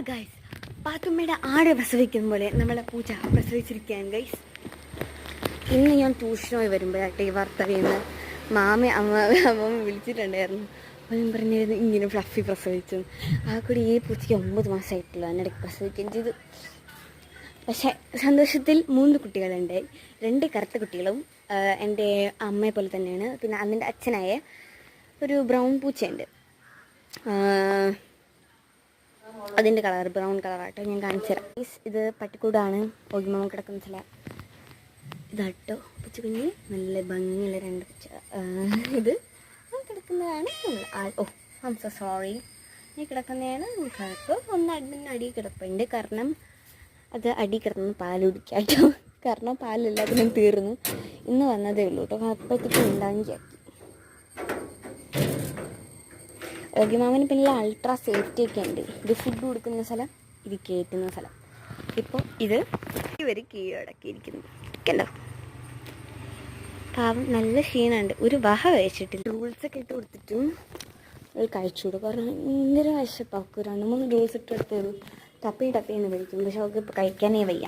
Guys, പാത്തുമ്മയുടെ ആട് പ്രസവിക്കുന്ന പോലെ നമ്മളെ പൂച്ച പ്രസവിച്ചിരിക്കുകയാണ് ഗൈസ്. ഇന്ന് ഞാൻ ട്യൂഷനോയി വരുമ്പോഴാട്ടെ ഈ വാർത്ത വീണ് അമ്മ വിളിച്ചിട്ടുണ്ടായിരുന്നു. അപ്പോൾ ഞാൻ പറഞ്ഞിരുന്നു ഇങ്ങനെ ഫ്ലഫി പ്രസവിച്ചു. ആ കൂടി ഈ പൂച്ചയ്ക്ക് 9 മാസമായിട്ടുള്ളൂ. അതിനിടയ്ക്ക് പ്രസവിക്കുകയും ചെയ്തു. പക്ഷേ സന്തോഷത്തിൽ 3 കുട്ടികളുണ്ടായി. 2 കറുത്ത കുട്ടികളും എൻ്റെ അമ്മയെ പോലെ തന്നെയാണ്. പിന്നെ അതിൻ്റെ അച്ഛനായ ഒരു ബ്രൗൺ പൂച്ചയുണ്ട്. അതിൻ്റെ കളർ ബ്രൗൺ കളറാട്ടോ. ഞാൻ കാണിച്ചു തരാം. ഇത് പട്ടിക്കൂടാണ്. ഓഗിമാമ കിടക്കുന്ന സ്ഥലം ഇതാട്ടോ. പൂച്ചക്കുഞ്ഞ് നല്ല ഭംഗിയുള്ള 2 പൂച്ച. ഇത് കിടക്കുന്നതാണ് ഐം സോ സോറി. ഈ കിടക്കുന്നതാണ് കിടപ്പ്. ഒന്ന് അടി കിടപ്പുണ്ട്. കാരണം അത് അടി കിടന്ന് പാൽ കുടിക്കാട്ടോ. കാരണം പാലെല്ലാത്തിനും തീർന്നു. ഇന്ന് വന്നതേ ഉള്ളൂ കേട്ടോ. അപ്പോഴത്തേക്കും ഉണ്ടാക്കി. ഓഗിമാമന് പിന്നെ അൾട്രാ സേഫ്റ്റി ഒക്കെ ഉണ്ട്. ഇത് ഫുഡ് കൊടുക്കുന്ന സ്ഥലം, ഇത് കയറ്റുന്ന സ്ഥലം. ഇപ്പോൾ ഇത് ഇവർ കീഴടക്കിയിരിക്കുന്നു. കണ്ടോ, പാവം നല്ല ക്ഷീണമുണ്ട്. ഒരു വഹ കഴിച്ചിട്ടില്ല. റൂൾസൊക്കെ ഇട്ട് കൊടുത്തിട്ടും അത് കഴിച്ചുകൂടും. കാരണം ഭയങ്കര വിശപ്പാക്കും. 2-3 ഡോസ് ഇട്ടെടുത്തത് ടപ്പി ടപ്പിന്ന് കഴിക്കും. പക്ഷെ അവർക്ക് ഇപ്പോൾ കഴിക്കാനേ വയ്യ.